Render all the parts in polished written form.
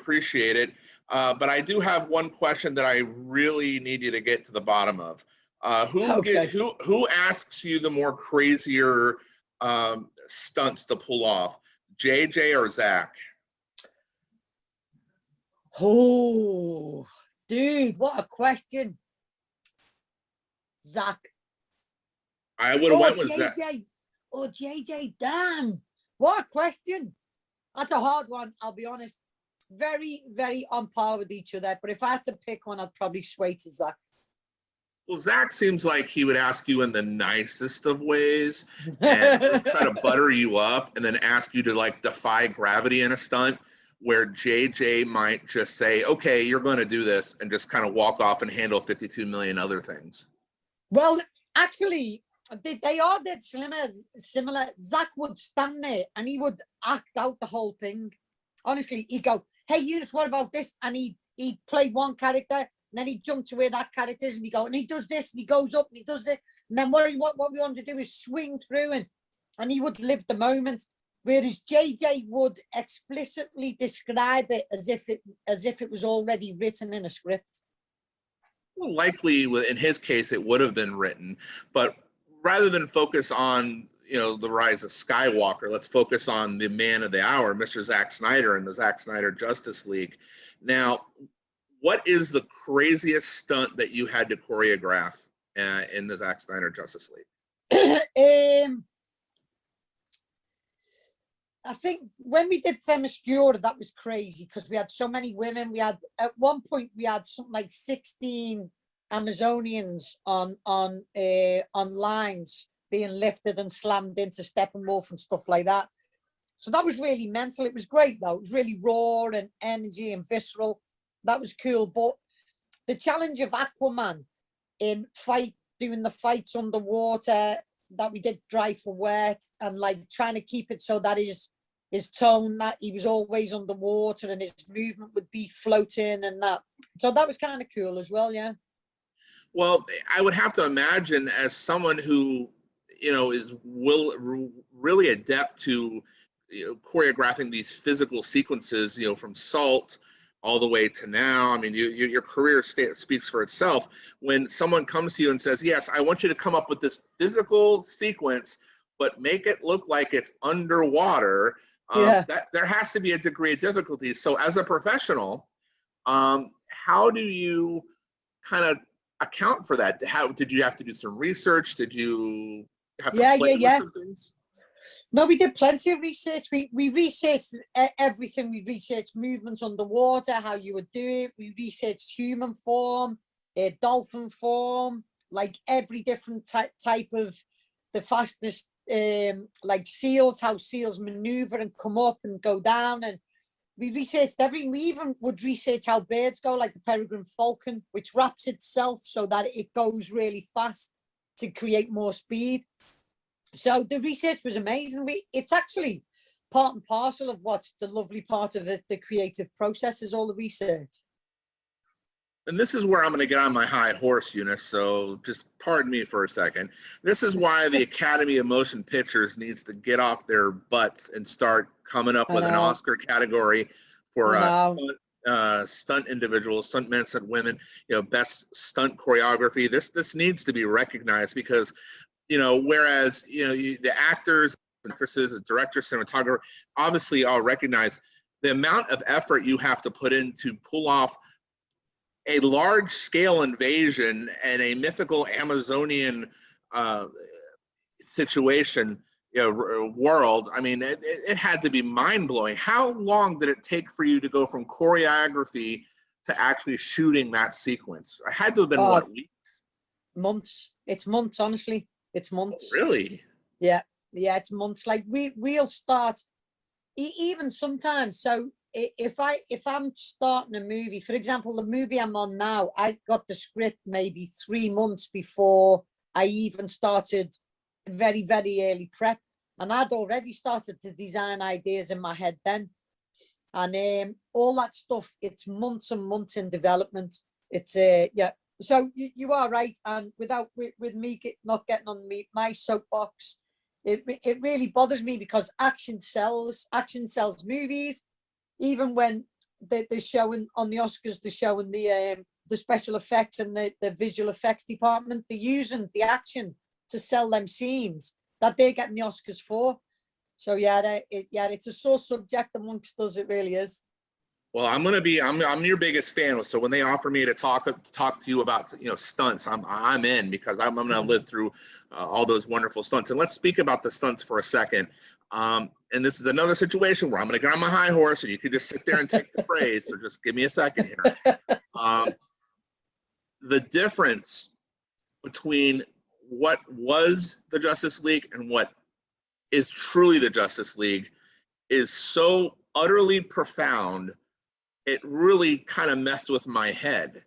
appreciate it. But I do have one question that I really need you to get to the bottom of. Who asks you the more crazier stunts to pull off, JJ or Zack? Oh, dude, what a question. Zack. I would have went with Zack. Oh, JJ, damn. What a question. That's a hard one, I'll be honest. Very, very on par with each other. But if I had to pick one, I'd probably sway to Zack. Well, Zack seems like he would ask you in the nicest of ways and try to butter you up and then ask you to like defy gravity in a stunt, where JJ might just say, okay, you're going to do this, and just kind of walk off and handle 52 million other things. Well, actually, they are dead similar. Zack would stand there and he would act out the whole thing. Honestly, he'd go, hey, Eunice, what about this? And he'd play one character, and then he'd jump to where that character is, and he go, and he does this, and he goes up, and he does it. And then what we want to do is swing through, and he would live the moment. Whereas JJ would explicitly describe it as if it was already written in a script. Well, likely, in his case, it would have been written, but rather than focus on the rise of Skywalker, let's focus on the man of the hour, Mr. Zack Snyder and the Zack Snyder Justice League. Now, what is the craziest stunt that you had to choreograph in the Zack Snyder Justice League? I think when we did Themyscira, that was crazy because we had so many women. We had, at one point, we had something like 16 Amazonians on lines being lifted and slammed into Steppenwolf and stuff like that. So that was really mental. It was great, though. It was really raw and energy and visceral. That was cool. But the challenge of Aquaman in doing the fights underwater that we did dry for wet, and like trying to keep it so that his tone, that he was always underwater and his movement would be floating and that. So that was kind of cool as well, yeah. Well, I would have to imagine, as someone who is really adept to choreographing these physical sequences, from Salt all the way to now. I mean, your career speaks for itself. When someone comes to you and says, yes, I want you to come up with this physical sequence, but make it look like it's underwater, that there has to be a degree of difficulty. So as a professional, how do you kind of account for that? How did you have to do some research? Did you have to play with some things? No, we did plenty of research. We researched everything. We researched movements underwater, how you would do it. We researched human form, dolphin form, like every different type of the fastest, like seals, how seals maneuver and come up and go down. And we researched everything. We even would research how birds go, like the peregrine falcon, which wraps itself so that it goes really fast to create more speed. So the research was amazing. It's actually part and parcel of what's the lovely part of it, the creative process, is all the research. And this is where I'm going to get on my high horse, Eunice, so just pardon me for a second. This is why the Academy of Motion Pictures needs to get off their butts and start coming up with an Oscar category for stunt individuals, stunt men, stunt women, best stunt choreography. This needs to be recognized because, whereas, the actors, actresses, the director, cinematographer, obviously all recognize the amount of effort you have to put in to pull off a large-scale invasion and a mythical Amazonian situation, world. I mean, it had to be mind-blowing. How long did it take for you to go from choreography to actually shooting that sequence? It had to have been, what, weeks? Months. It's months, honestly. It's months. Oh, really? Yeah, it's months. Like we'll start even sometimes. So if I'm starting a movie, for example, the movie I'm on now, I got the script maybe 3 months before I even started very, very early prep, and I'd already started to design ideas in my head then, and all that stuff. It's months and months in development. It's yeah. So you are right, and with me not getting on my soapbox, it really bothers me because action sells movies. Even when they're showing on the Oscars, they're showing the special effects and the visual effects department. They're using the action to sell them scenes that they're getting the Oscars for. So yeah, it's a sore subject amongst us. It really is. Well, I'm your biggest fan. So when they offer me to talk to you about stunts, I'm in, because I'm gonna live through all those wonderful stunts. And let's speak about the stunts for a second. And this is another situation where I'm gonna get on my high horse, and you could just sit there and take the praise. So just give me a second here. The difference between what was the Justice League and what is truly the Justice League is so utterly profound. It really kind of messed with my head.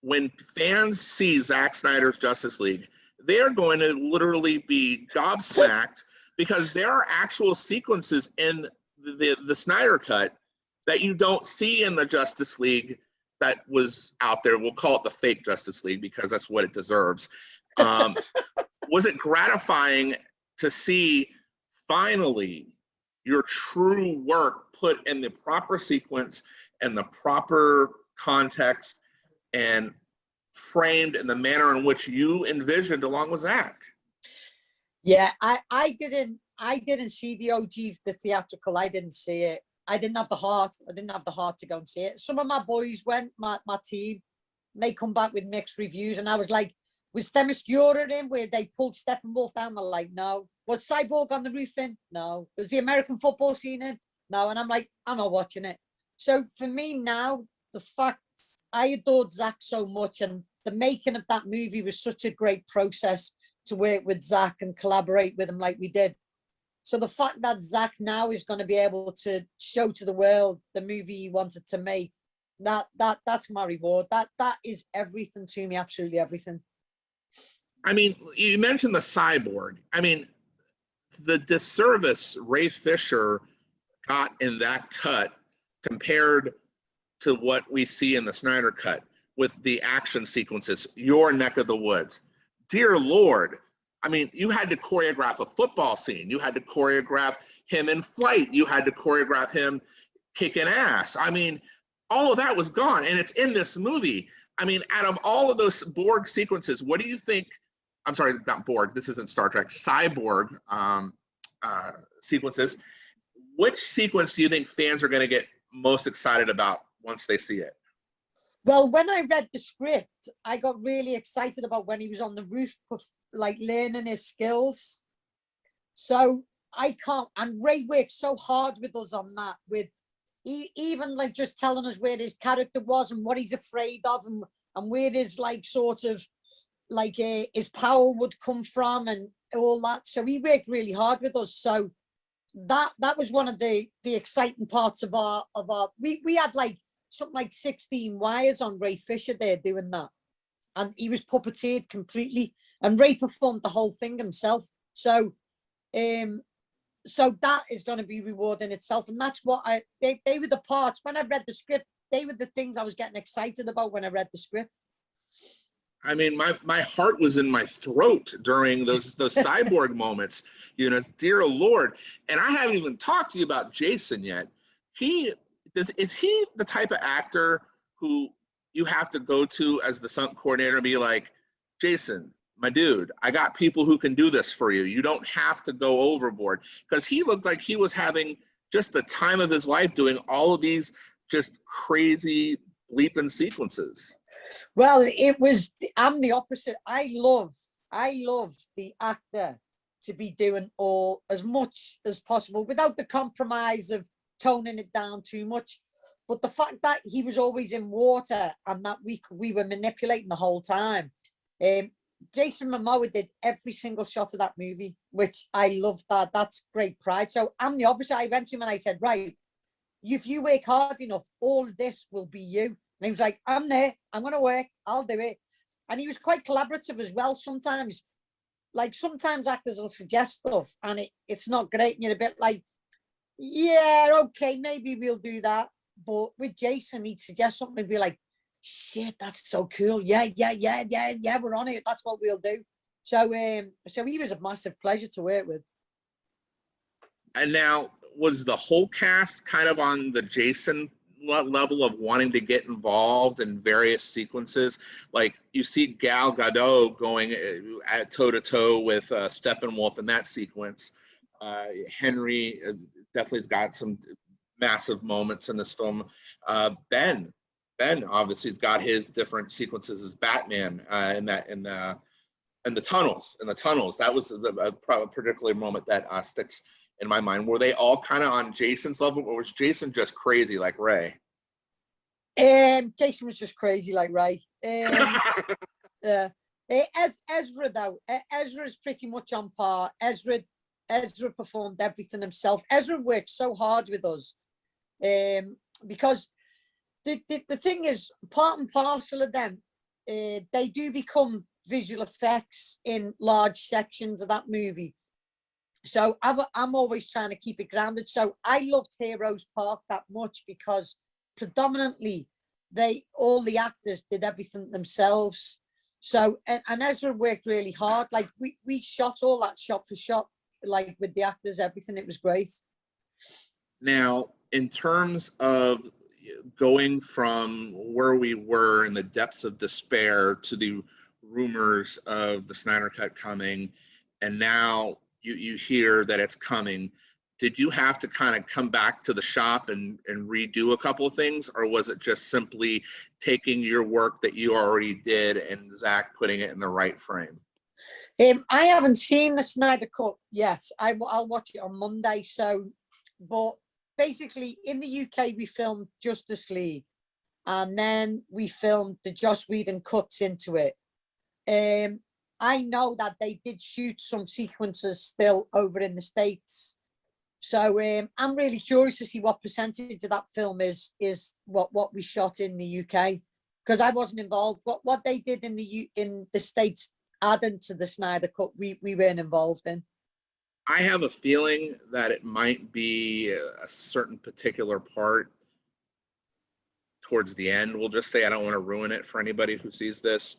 When fans see Zack Snyder's Justice League, they are going to literally be gobsmacked, because there are actual sequences in the Snyder Cut that you don't see in the Justice League that was out there. We'll call it the fake Justice League, because that's what it deserves. Was it gratifying to see finally your true work put in the proper sequence and the proper context and framed in the manner in which you envisioned along with Zack? Yeah, I didn't see the OG, the theatrical. I didn't see it. I didn't have the heart. I didn't have the heart to go and see it. Some of my boys went, my team, and they come back with mixed reviews. And I was like, was Themyscira in where they pulled Steppenwolf down? They're like, no. Was Cyborg on the roof in? No. Was the American football scene in? No. And I'm like, I'm not watching it. So for me now, the fact I adored Zack so much, and the making of that movie was such a great process to work with Zack and collaborate with him like we did. So the fact that Zack now is going to be able to show to the world the movie he wanted to make, that's my reward. That is everything to me, absolutely everything. I mean, you mentioned the Cyborg. I mean, the disservice Ray Fisher got in that cut compared to what we see in the Snyder Cut with the action sequences, your neck of the woods. Dear Lord, I mean, you had to choreograph a football scene. You had to choreograph him in flight. You had to choreograph him kicking ass. I mean, all of that was gone, and it's in this movie. I mean, out of all of those Borg sequences, what do you think? I'm sorry, not Borg. This isn't Star Trek. Cyborg sequences. Which sequence do you think fans are going to get most excited about once they see it? Well, when I read the script, I got really excited about when he was on the roof, like learning his skills. So I can't, and Ray worked so hard with us on that, with even like just telling us where his character was and what he's afraid of, and where his like sort of like his power would come from and all that. So he worked really hard with us. So that was one of the exciting parts of our we had like something like 16 wires on Ray Fisher there doing that, and he was puppeteered completely, and Ray performed the whole thing himself. So so that is going to be rewarding itself, and that's what they were the parts when I read the script. They were the things I was getting excited about when I read the script. I mean, my heart was in my throat during those Cyborg moments, dear Lord. And I haven't even talked to you about Jason yet. Is he the type of actor who you have to go to as the stunt coordinator and be like, Jason, my dude, I got people who can do this for you. You don't have to go overboard. Because he looked like he was having just the time of his life doing all of these just crazy bleeping sequences. Well, I'm the opposite. I love the actor to be doing all as much as possible without the compromise of toning it down too much. But the fact that he was always in water and that we were manipulating the whole time. Jason Momoa did every single shot of that movie, which I loved that. That's great pride. So I'm the opposite. I went to him and I said, right, if you work hard enough, all of this will be you. And he was like, I'm there. I'm going to work. I'll do it. And he was quite collaborative as well. Sometimes actors will suggest stuff and it's not great. And you're a bit like, yeah, okay, maybe we'll do that. But with Jason, he'd suggest something and be like, shit, that's so cool. Yeah, we're on it. That's what we'll do. So he was a massive pleasure to work with. And now, was the whole cast kind of on the Jason level of wanting to get involved in various sequences. Like you see Gal Gadot going at toe to toe with Steppenwolf in that sequence. Henry definitely's got some massive moments in this film. Ben obviously has got his different sequences as Batman in the tunnels. That was a particular moment that sticks in my mind. Were they all kind of on Jason's level, or was Jason just crazy like Ray? Jason was just crazy like Ray. Ezra though, Ezra's pretty much on par. Ezra performed everything himself. Ezra worked so hard with us, because the thing is, part and parcel of them, they do become visual effects in large sections of that movie. So I'm always trying to keep it grounded. So I loved Heroes Park that much because predominantly all the actors did everything themselves. So and Ezra worked really hard. Like we shot all that shot for shot, like with the actors, everything. It was great. Now, in terms of going from where we were in the depths of despair to the rumors of the Snyder Cut coming, and now you hear that it's coming, did you have to kind of come back to the shop and redo a couple of things, or was it just simply taking your work that you already did and Zack putting it in the right frame? I haven't seen the Snyder Cut yet. I'll watch it on Monday. So, but basically in the UK we filmed Justice League, and then we filmed the Joss Whedon cuts into it. I know that they did shoot some sequences still over in the States. So I'm really curious to see what percentage of that film is what we shot in the UK, because I wasn't involved. What they did in the States adding to the Snyder Cut, we weren't involved in. I have a feeling that it might be a certain particular part towards the end. We'll just say, I don't want to ruin it for anybody who sees this.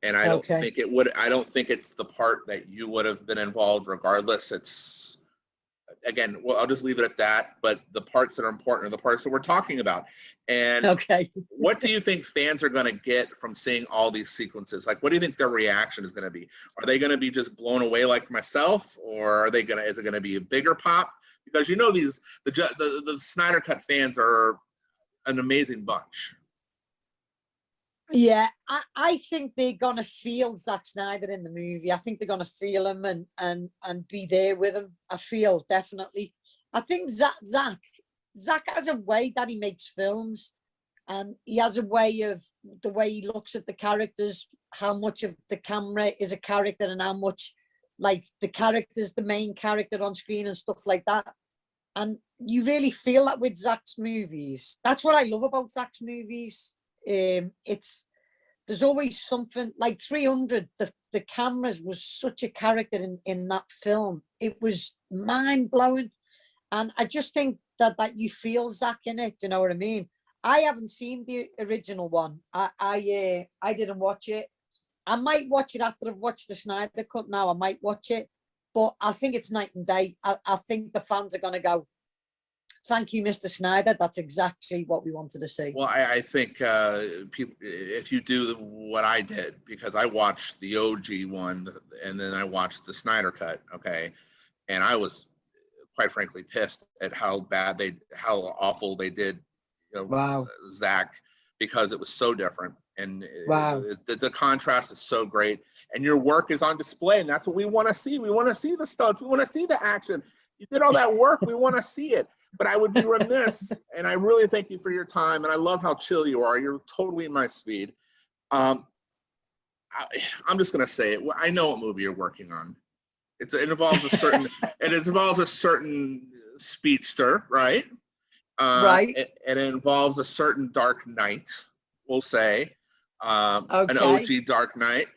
And I don't think it would, I don't think it's the part that you would have been involved regardless. It's, again, well, I'll just leave it at that. But the parts that are important are the parts that we're talking about. And what do you think fans are going to get from seeing all these sequences? Like, what do you think their reaction is going to be? Are they going to be just blown away like myself, or are they going to, is it going to be a bigger pop? Because you know, the Snyder Cut fans are an amazing bunch. Yeah, I think they're gonna feel Zack Snyder in the movie. I think they're gonna feel him and be there with him. I feel definitely. I think Zack has a way that he makes films, and he has a way of the way he looks at the characters, how much of the camera is a character and how much like the character's the main character on screen and stuff like that. And you really feel that with Zack's movies. That's what I love about Zack's movies. There's always something like 300. The cameras was such a character in that film. It was mind blowing, and I just think that you feel Zack in it. You know what I mean? I haven't seen the original one. I didn't watch it. I might watch it after I've watched the Snyder Cut. Now I might watch it, but I think it's night and day. I think the fans are gonna go, thank you, Mr. Snyder. That's exactly what we wanted to see. Well, I think people, if you do what I did, because I watched the OG one and then I watched the Snyder Cut, okay, and I was quite frankly pissed at how awful they did, you know, Zack, because it was so different, and the contrast is so great, and your work is on display, and that's what we want to see. We want to see the stunts. We want to see the action. You did all that work. We want to see it. But I would be remiss, and I really thank you for your time, and I love how chill you are. You're totally in my speed. I'm just gonna say it. I know what movie you're working on. It involves a certain speedster, right? Right. It involves a certain Dark Knight, we'll say, an OG Dark Knight.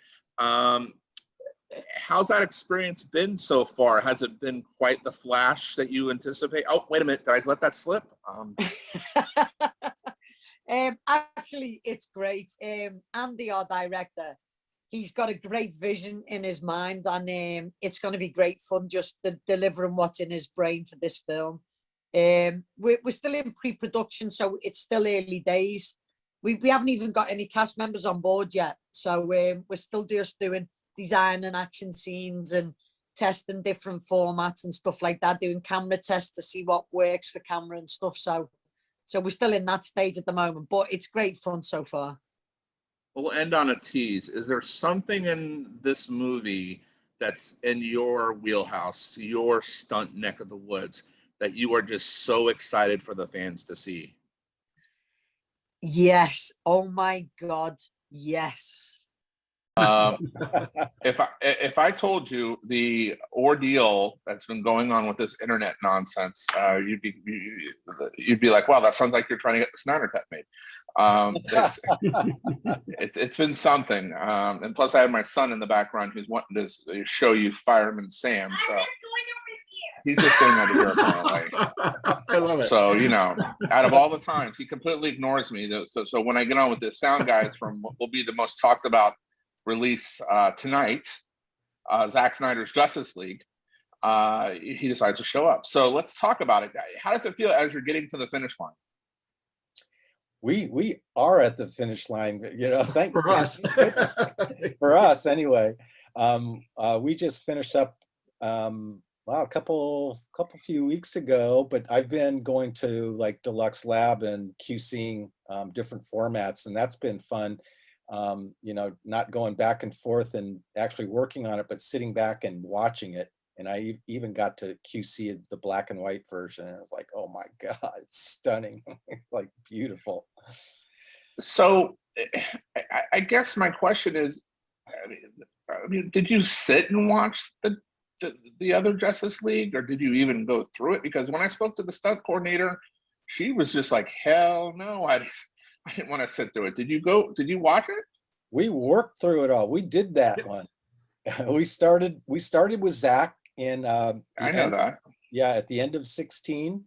How's that experience been so far? Has it been quite the flash that you anticipate? Oh, wait a minute. Did I let that slip? Actually, it's great. Andy, our director, he's got a great vision in his mind, and it's going to be great fun just delivering what's in his brain for this film. We're still in pre-production, so it's still early days. We haven't even got any cast members on board yet, so we're still just doing design and action scenes and testing different formats and stuff like that, doing camera tests to see what works for camera and stuff. So we're still in that stage at the moment, but it's great fun so far. We'll end on a tease. Is there something in this movie that's in your wheelhouse, your stunt neck of the woods, that you are just so excited for the fans to see? Yes. Oh my God. Yes. If I told you the ordeal that's been going on with this internet nonsense, you'd be like, "Wow, that sounds like you're trying to get the Snyder Cut made." It's been something, and plus I have my son in the background who's wanting to show you Fireman Sam. So he's just going over here apparently. I love it. So out of all the times, he completely ignores me. So when I get on with the sound guys from what will be the most talked about release tonight, Zack Snyder's Justice League, he decides to show up. So let's talk about it. How does it feel as you're getting to the finish line? We are at the finish line, thank For us. for us anyway. We just finished up a few weeks ago, but I've been going to like Deluxe Lab and QCing different formats, and that's been fun. Not going back and forth and actually working on it, but sitting back and watching it. And I even got to QC the black and white version, and I was like, oh my God, it's stunning. Like beautiful. So I guess my question is, I mean, did you sit and watch the other Justice League, or did you even go through it? Because when I spoke to the stunt coordinator, she was just like, hell no, I didn't want to sit through it. Did you watch it? We worked through it all. We did that one. We started with Zack in I know that. Yeah, at the end of 2016.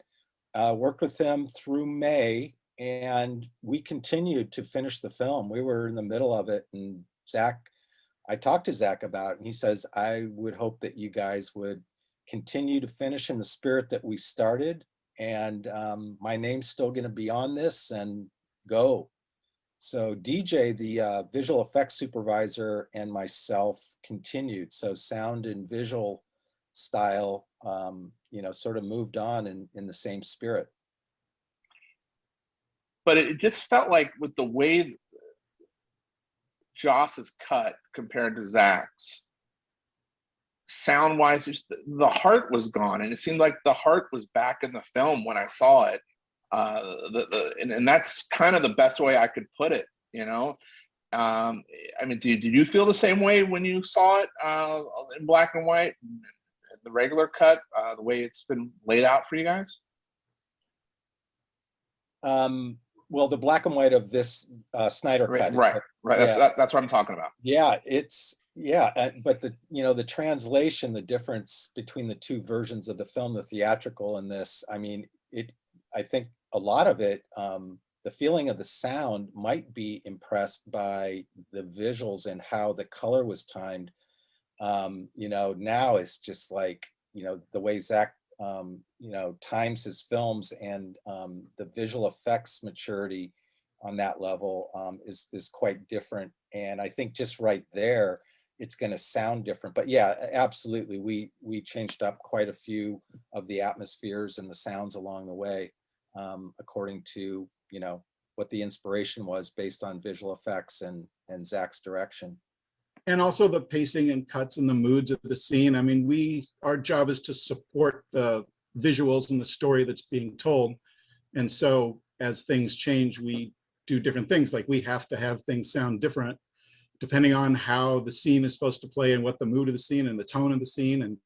Worked with him through May, and we continued to finish the film. We were in the middle of it, and I talked to Zack about it, and he says, I would hope that you guys would continue to finish in the spirit that we started, and my name's still going to be on this, and go. So DJ, the visual effects supervisor, and myself continued. So sound and visual style, sort of moved on in the same spirit. But it just felt like with the way Joss's cut compared to Zack's, sound-wise, the heart was gone, and it seemed like the heart was back in the film when I saw it. And that's kind of the best way I could put it. I mean, did you feel the same way when you saw it in black and white, the regular cut, the way it's been laid out for you guys? Well, the black and white of this Snyder Cut, right. Yeah. That's what I'm talking about. Yeah, but the translation, the difference between the two versions of the film, the theatrical and this, I mean, I think a lot of it, the feeling of the sound might be impressed by the visuals and how the color was timed. Now it's just like, the way Zack, times his films, and the visual effects maturity on that level is quite different. And I think just right there, it's going to sound different. But yeah, absolutely. We changed up quite a few of the atmospheres and the sounds along the way, according to, what the inspiration was based on visual effects and Zack's direction. And also the pacing and cuts and the moods of the scene. I mean, our job is to support the visuals and the story that's being told. And so as things change, we do different things. Like we have to have things sound different depending on how the scene is supposed to play and what the mood of the scene and the tone of the scene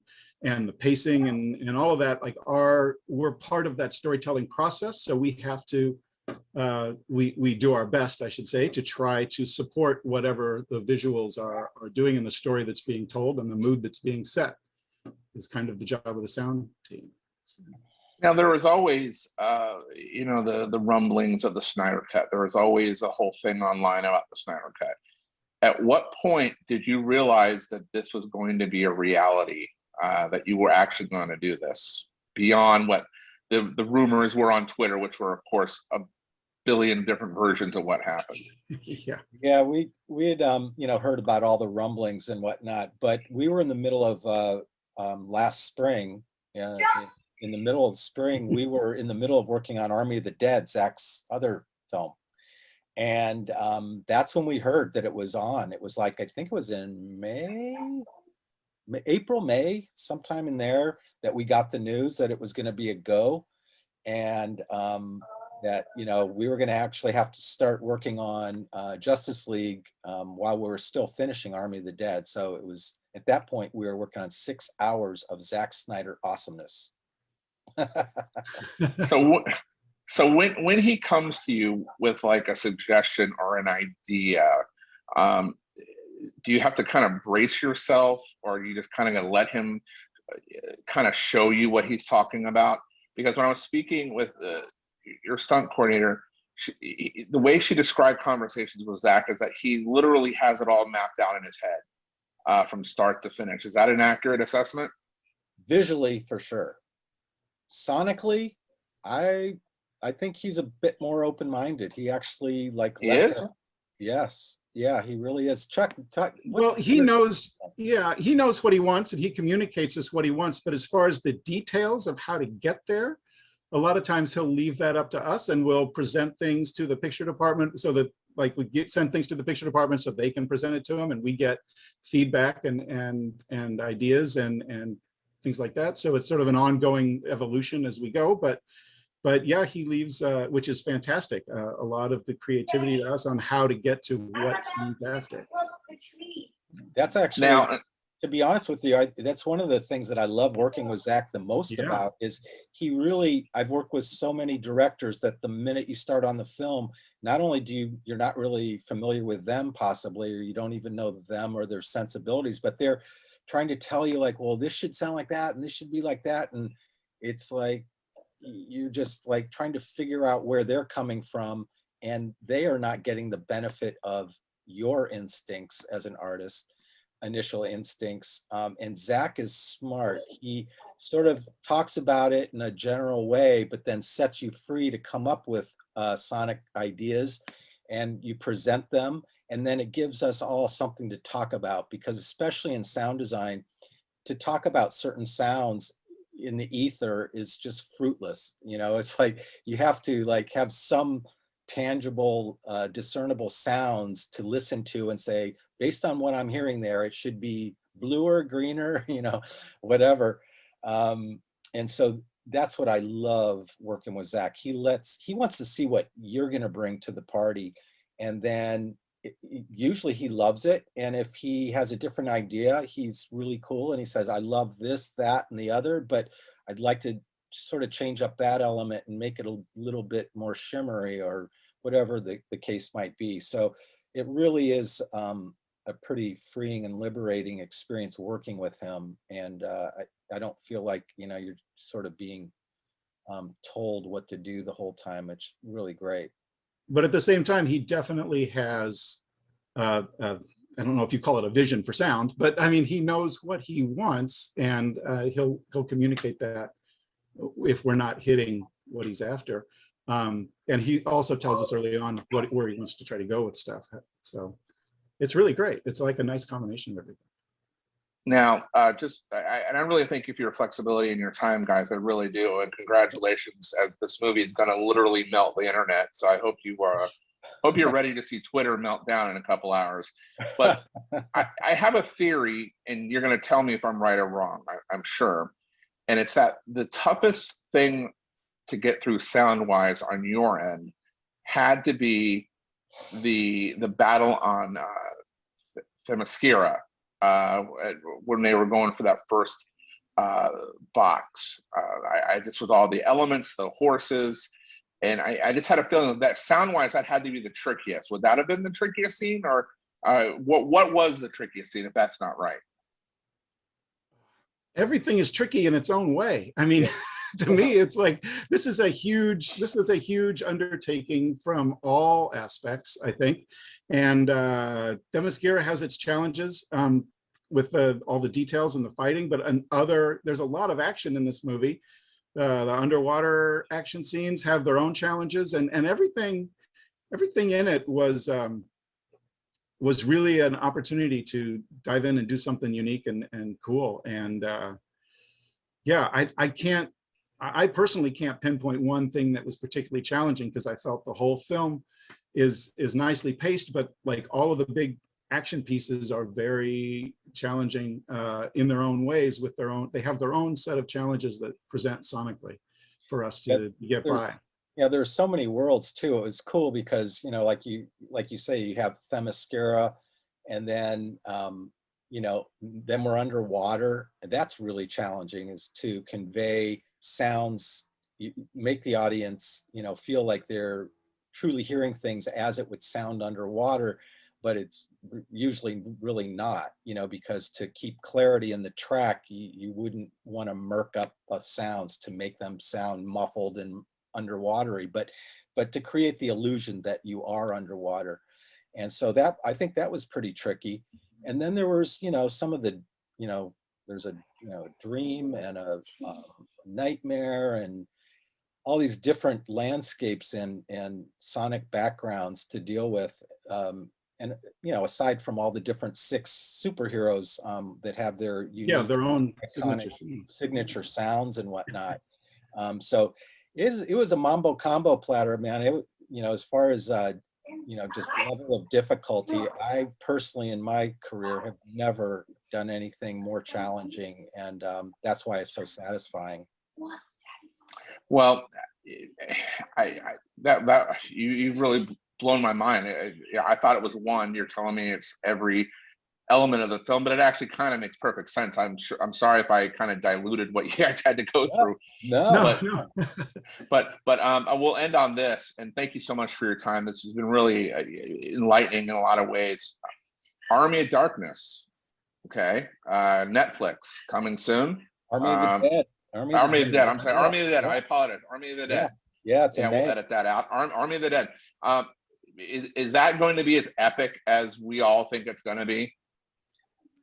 and the pacing and all of that. Like we're part of that storytelling process. So we have to, we do our best, I should say, to try to support whatever the visuals are doing in the story that's being told and the mood that's being set is kind of the job of the sound team. So. Now, there was always, the rumblings of the Snyder Cut. There was always a whole thing online about the Snyder Cut. At what point did you realize that this was going to be a reality, that you were actually going to do this beyond what the rumors were on Twitter, which were of course a billion different versions of what happened. Yeah. Yeah, we had heard about all the rumblings and whatnot, but we were in the middle of last spring. In the middle of spring, we were in the middle of working on Army of the Dead, Zack's other film, and that's when we heard that it was on. It was like, I think it was in April, May, sometime in there, that we got the news that it was going to be a go, and that we were going to actually have to start working on Justice League while we were still finishing Army of the Dead. So it was at that point we were working on 6 hours of Zack Snyder awesomeness. So when he comes to you with like a suggestion or an idea, do you have to kind of brace yourself, or are you just kind of going to let him kind of show you what he's talking about? Because when I was speaking with your stunt coordinator, the way she described conversations with Zack is that he literally has it all mapped out in his head from start to finish. Is that an accurate assessment? Visually, for sure. Sonically, I think he's a bit more open-minded. He actually Yes. Yeah, he really is. Chuck, well, he knows, he knows what he wants, and he communicates us what he wants. But as far as the details of how to get there, a lot of times he'll leave that up to us, and we'll present things to the picture department so that like we send things to the picture department so they can present it to him, and we get feedback and ideas and things like that. So it's sort of an ongoing evolution as we go. But yeah, he leaves, which is fantastic, a lot of the creativity to us on how to get to what he's after. That's actually, now, to be honest with you, that's one of the things that I love working with Zack the most about, is he really, I've worked with so many directors that the minute you start on the film, not only you're not really familiar with them possibly, or you don't even know them or their sensibilities, but they're trying to tell you like, well, this should sound like that and this should be like that. And it's like, you're just like trying to figure out where they're coming from, and they are not getting the benefit of your instincts as an artist, initial instincts. And Zack is smart. He sort of talks about it in a general way, but then sets you free to come up with sonic ideas, and you present them. And then it gives us all something to talk about, because especially in sound design, to talk about certain sounds in the ether is just fruitless. It's like you have to like have some tangible, discernible sounds to listen to and say, based on what I'm hearing there, it should be bluer, greener, whatever. And so that's what I love working with Zack. He wants to see what you're going to bring to the party, and then usually he loves it. And if he has a different idea, he's really cool, and he says, I love this, that, and the other, but I'd like to sort of change up that element and make it a little bit more shimmery, or whatever the case might be. So it really is a pretty freeing and liberating experience working with him. And I don't feel like you're sort of being told what to do the whole time. It's really great. But at the same time, he definitely has, I don't know if you call it a vision for sound, but I mean, he knows what he wants, and he'll communicate that if we're not hitting what he's after. And he also tells us early on where he wants to try to go with stuff. So it's really great. It's like a nice combination of everything. Now, and I really thank you for your flexibility and your time, guys. I really do. And congratulations, as this movie is going to literally melt the internet. So I hope you're ready to see Twitter melt down in a couple hours. But I have a theory, and you're going to tell me if I'm right or wrong, I'm sure. And it's that the toughest thing to get through sound-wise on your end had to be the battle on Themyscira. When they were going for that first box. I just, with all the elements, the horses, and I just had a feeling that sound-wise, that had to be the trickiest. Would that have been the trickiest scene, or what was the trickiest scene, if that's not right? Everything is tricky in its own way. I mean, to me, it's like, this was a huge undertaking from all aspects, I think. And Themyscira has its challenges with all the details and the fighting, but there's a lot of action in this movie. The underwater action scenes have their own challenges, and everything in it was really an opportunity to dive in and do something unique and cool. And yeah, I personally can't pinpoint one thing that was particularly challenging, because I felt the whole film is nicely paced, but like all of the big action pieces are very challenging in their own ways, with they have their own set of challenges that present sonically for us to get by. Yeah, there's so many worlds too. It was cool because, you know, like you say, you have Themyscira, and then you know, then we're underwater, and that's really challenging, is to convey sounds, make the audience, you know, feel like they're truly hearing things as it would sound underwater, but it's usually really not, you know, because to keep clarity in the track, you wouldn't want to murk up the sounds to make them sound muffled and underwatery, but to create the illusion that you are underwater. And so that, I think that was pretty tricky. And then there was, you know, some of the, you know, there's a, you know, dream and a nightmare and all these different landscapes and sonic backgrounds to deal with. And, you know, aside from all the different 6 superheroes that have their unique, Their own iconic signature sounds and whatnot. So it was a mambo combo platter, man. You know, as far as, you know, just level of difficulty, I personally in my career have never done anything more challenging, and that's why it's so satisfying. Well, that you've really blown my mind. I thought it was one. You're telling me it's every element of the film, but it actually kind of makes perfect sense. I'm sorry if I kind of diluted what you guys had to go through. No. But I will end on this, and thank you so much for your time. This has been really enlightening in a lot of ways. Army of Darkness, okay, Netflix coming soon. Army of the Dead. Army of the Dead. I'm sorry, Army of the Dead. I apologize. Army of the Dead. Yeah, it's we'll edit that out. Army of the Dead. Is that going to be as epic as we all think it's going to be?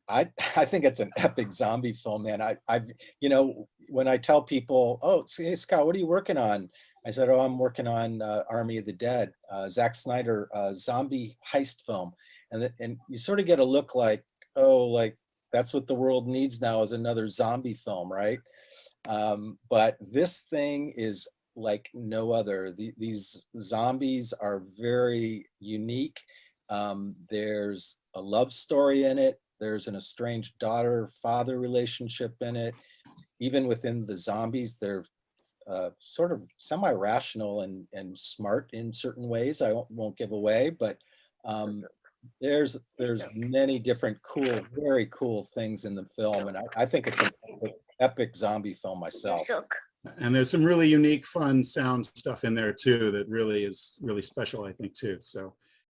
I think it's an epic zombie film, man. I you know, when I tell people, oh, hey Scott, what are you working on? I said, oh, I'm working on Army of the Dead, Zack Snyder zombie heist film, and you sort of get a look like, oh, like that's what the world needs now, is another zombie film, right? But this thing is like no other. These zombies are very unique. There's a love story in it. There's an estranged daughter-father relationship in it. Even within the zombies, they're sort of semi-rational and smart in certain ways. I won't give away, but there's many different cool, very cool things in the film, and I think it's an epic zombie film myself. And there's some really unique, fun sound stuff in there too that really is really special, I think, too. So